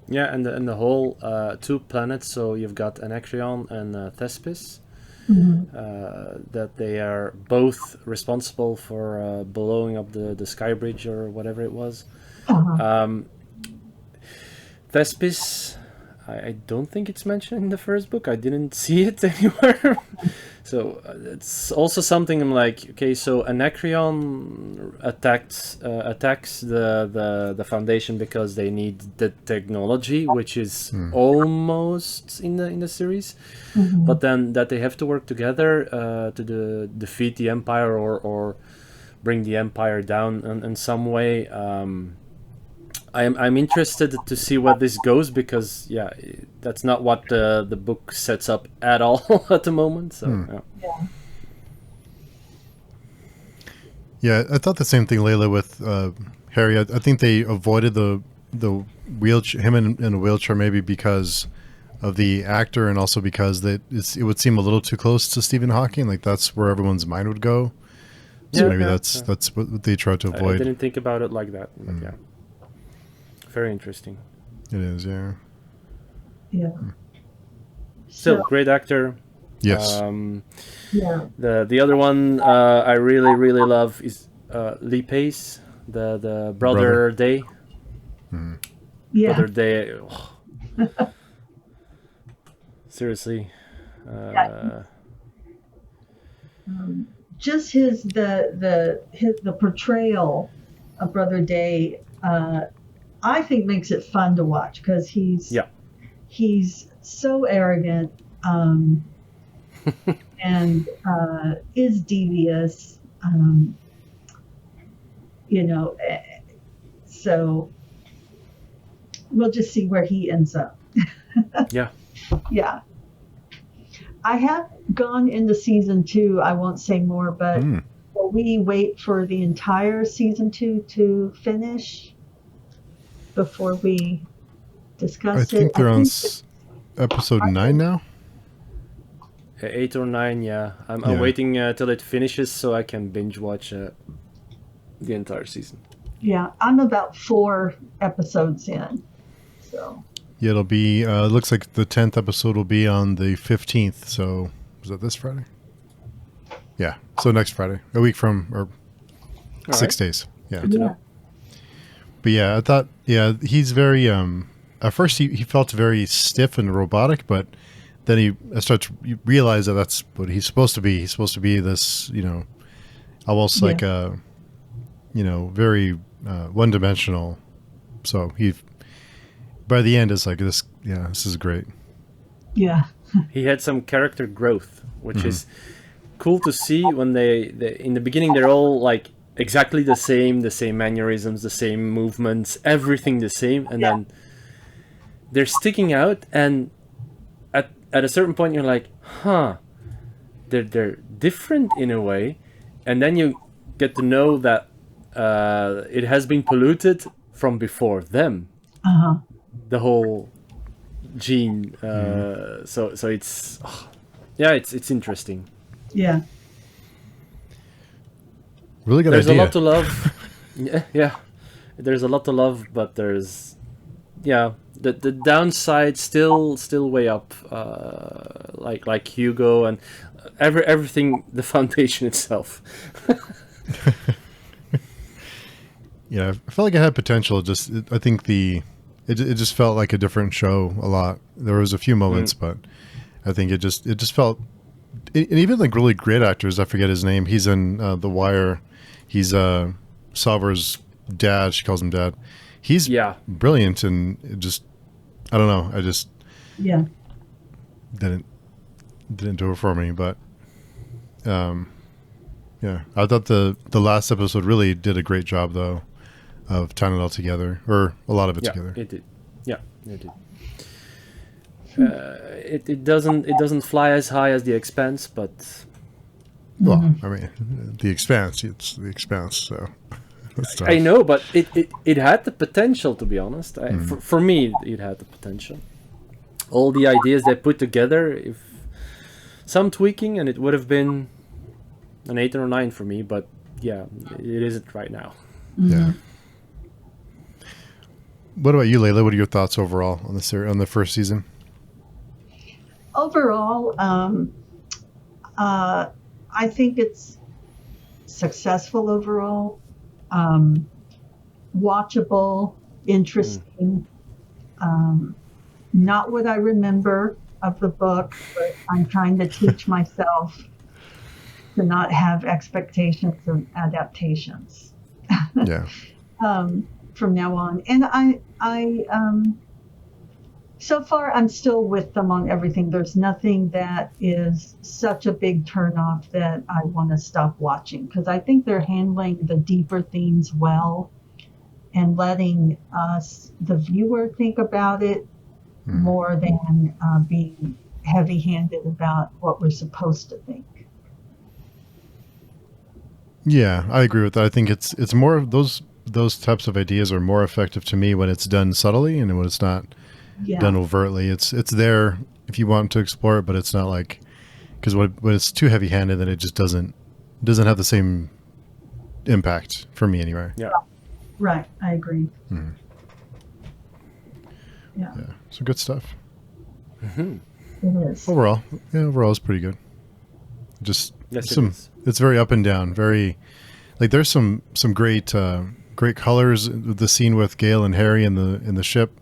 Yeah, and the whole 2 planets. So you've got Anacreon and Thespis. That they are both responsible for blowing up the sky bridge or whatever it was. Thespis, I don't think it's mentioned in the first book. I didn't see it anywhere. So it's also something I'm like, okay, so Anacreon attacks the Foundation because they need the technology, which is almost in the series, but then that they have to work together to defeat the Empire or bring the Empire down in some way. I'm interested to see where this goes, because that's not what the book sets up at all at the moment. So I thought the same thing, Layla, with Harry. I think they avoided the wheelchair, him in a wheelchair, maybe because of the actor, and also because it would seem a little too close to Stephen Hawking. Like that's where everyone's mind would go. So maybe that's what they tried to avoid. I didn't think about it like that. But very interesting. It is, yeah. Still, great actor. Yes. The other one I really love is Lee Pace, the brother day. Yeah. Brother day. Seriously. Just the portrayal of Brother Day, I think makes it fun to watch because he's so arrogant and is devious, so we'll just see where he ends up. Yeah. Yeah. I have gone into season 2. I won't say more, but will we wait for the entire season 2 to finish before we discuss I think it? they're on episode 9 now. 8 or 9, yeah. I'm Yeah. waiting till it finishes so I can binge watch the entire season. Yeah, I'm about 4 episodes in. So Yeah, it'll be. Looks like the 10th episode will be on the 15th. So is that this Friday? Yeah. So next Friday, a week from, or 6 days. Yeah. Good to know. But yeah, I thought. Yeah, he's very. At first, he felt very stiff and robotic, but then he starts to realize that that's what he's supposed to be. He's supposed to be this, almost like a, very one-dimensional. So by the end, it's like this. Yeah, this is great. yeah, He had some character growth, which is cool to see when they in the beginning they're all like exactly the same mannerisms, the same movements, everything the same, and then they're sticking out, and at a certain point you're like, they're different in a way, and then you get to know that it has been polluted from before them. The whole gene. So it's it's interesting. yeah, Really good There's idea. a lot to love. yeah. There's a lot to love, but there's the downside still way up. Like Hugo and everything. The foundation itself. Yeah, I felt like it had potential. I think it just felt like a different show a lot. There was a few moments, but I think it just felt. And even like really great actors. I forget his name. He's in The Wire. He's Salvar's dad. She calls him dad. He's brilliant, and I don't know. I just didn't do it for me. But I thought the last episode really did a great job though of tying it all together, or a lot of it together. It did. Yeah, it did. It doesn't fly as high as The Expanse, but Well, I mean, The Expanse. It's The Expanse, so. I know, but it had the potential, to be honest. For me, it had the potential. All the ideas they put together, if some tweaking, and it would have been an 8 or 9 for me, but yeah, it isn't right now. Yeah. What about you, Layla? What are your thoughts overall on the first season? Overall, I think it's successful overall. Watchable, interesting. Not what I remember of the book, but I'm trying to teach myself to not have expectations of adaptations. Yeah. From now on. And I so far I'm still with them on everything. There's nothing that is such a big turnoff that I want to stop watching, because I think they're handling the deeper themes well and letting us, the viewer, think about it more than being heavy-handed about what we're supposed to think. Yeah, I agree with that. I think it's more of those types of ideas are more effective to me when it's done subtly and when it's not done overtly. It's there if you want to explore it, but it's not like, because when it's too heavy-handed, then it just doesn't have the same impact for me anyway. Yeah. Right, I agree. Yeah. So good stuff. It is. Overall it's pretty good. Just Yes, it is. It's very up and down. Very, like, there's some great great colors. The scene with Gale and Harry in the ship.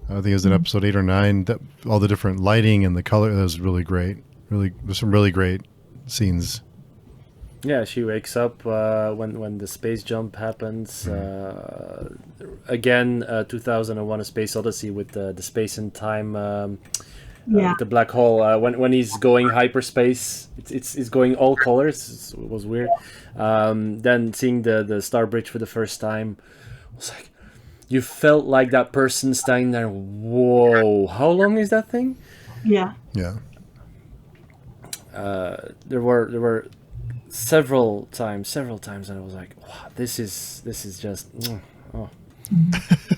I think it was in episode 8 or 9. That all the different lighting and the color, that was really great. Really, there's some really great scenes. Yeah, she wakes up when the space jump happens. Again, 2001: A Space Odyssey with the space and time, with the black hole. When he's going hyperspace, it's going all colors. It was weird. Then seeing the Star Bridge for the first time, I was like, you felt like that person standing there. Whoa, how long is that thing? Yeah. Yeah. There were several times, and I was like, wow, this is just. Oh.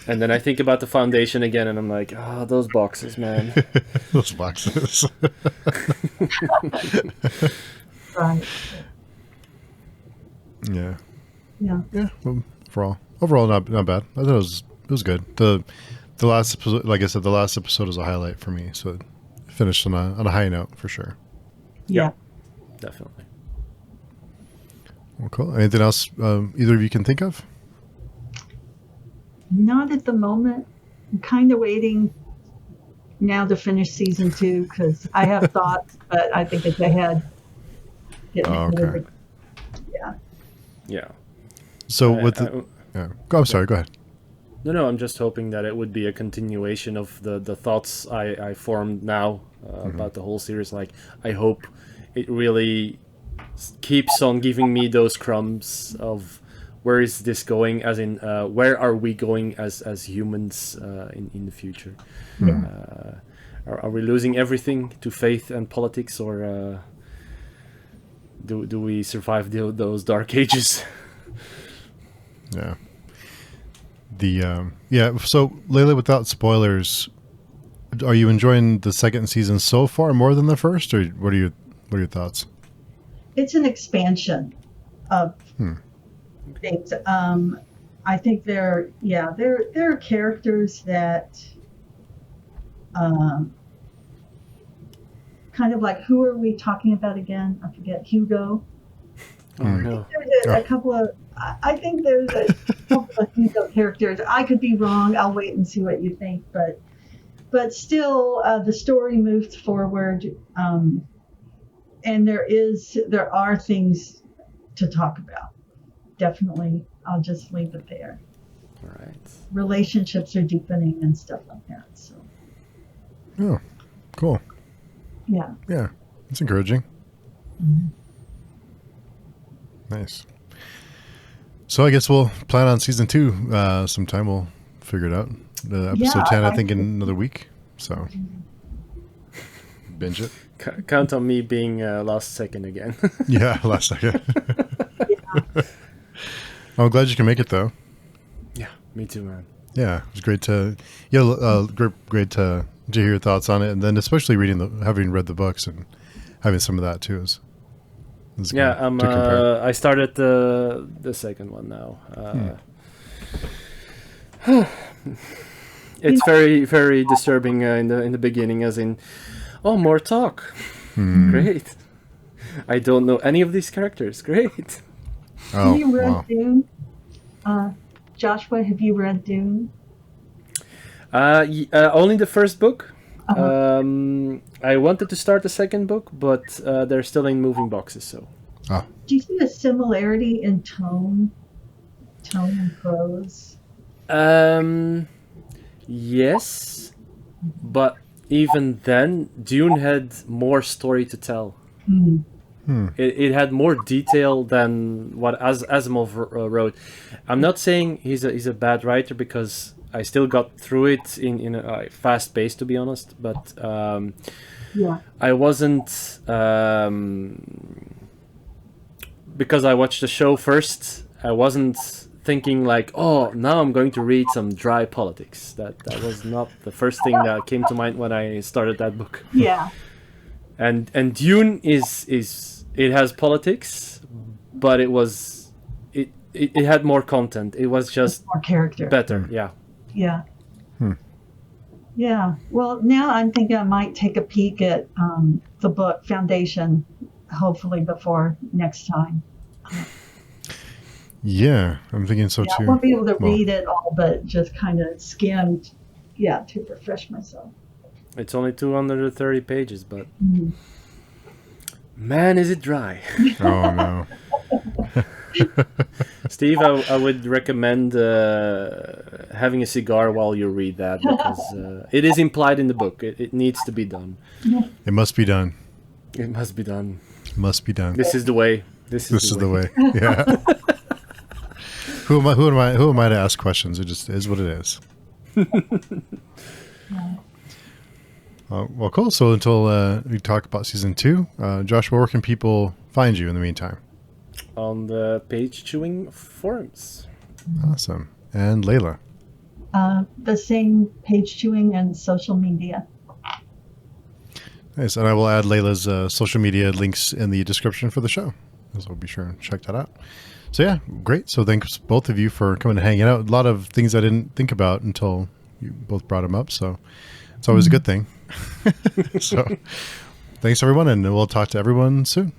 And then I think about the Foundation again, and I'm like, oh, those boxes, man. Those boxes. Right. Yeah. Yeah. Yeah. Well, overall, not bad. I thought it was good. The last episode, like I said, the last episode was a highlight for me. So it finished on a high note for sure. Yeah. Definitely. Well, cool. Anything else either of you can think of? Not at the moment. I'm kind of waiting now to finish season 2 because I have thoughts, but I think it's ahead. Okay. Yeah. Yeah. So yeah. I'm sorry. Go ahead. No, I'm just hoping that it would be a continuation of the thoughts I formed now about the whole series. Like, I hope it really keeps on giving me those crumbs of where is this going, as in where are we going as humans in the future. Are we losing everything to faith and politics, or do we survive those dark ages? Yeah. So Layla, without spoilers, are you enjoying the second season so far more than the first, or what are your thoughts? It's an expansion of things. I think there are characters that kind of like, who are we talking about again? I forget. Hugo. Oh no. There's a couple of. I think there's a couple of Hugo characters. I could be wrong. I'll wait and see what you think. But still, the story moves forward, and there are things to talk about. Definitely, I'll just leave it there. All right. Relationships are deepening and stuff like that. So. Oh, cool. Yeah. Yeah, it's encouraging. Mm-hmm. Nice. So I guess we'll plan on season 2 sometime. We'll figure it out. Episode 10, I think, in another week. So binge it. Count on me being last second again. Yeah, last second. I'm glad you can make it, though. Yeah, me too, man. Yeah, it was great to great to hear your thoughts on it, and then especially having read the books and having some of that too is yeah. To compare. I started the second one now. It's very, very disturbing in the beginning, as in, oh, more talk. Great. I don't know any of these characters. Great. Oh, have you read wow. Dune? Joshua, have you read Dune? Only the first book. Uh-huh. I wanted to start the second book, but they're still in moving boxes. So. Oh. Do you see a similarity in tone and prose? Yes, but even then, Dune had more story to tell. It had more detail than what Asimov wrote. I'm not saying he's a bad writer, because I still got through it in a fast pace, to be honest. But I wasn't, because I watched the show first. I wasn't thinking like, oh, now I'm going to read some dry politics. That was not the first thing that came to mind when I started that book. Yeah. And Dune is it has politics, but it had more content. It was just More character. better. Yeah. Yeah. Yeah. Well, now I'm thinking I might take a peek at the book Foundation, hopefully before next time. Yeah, I'm thinking so Yeah, I too. won't be able to Well, read it all, but just kind of skimmed, yeah, to refresh myself. It's only 230 pages, but Mhm. man, is it dry. oh no. Steve, I would recommend having a cigar while you read that, because it is implied in the book. It needs to be done. It must be done. It must be done. Must be done. This is the way. This This is the way. Yeah. Who am I to ask questions? It just is what it is. Well, cool. So until we talk about season 2, Joshua, where can people find you in the meantime? On the page chewing forums. Awesome. And Layla. The same page chewing and social media. Nice. And I will add Layla's social media links in the description for the show. So be sure and check that out. So yeah, great. So thanks both of you for coming and hanging out. A lot of things I didn't think about until you both brought them up. So it's always a good thing. So thanks everyone, and we'll talk to everyone soon.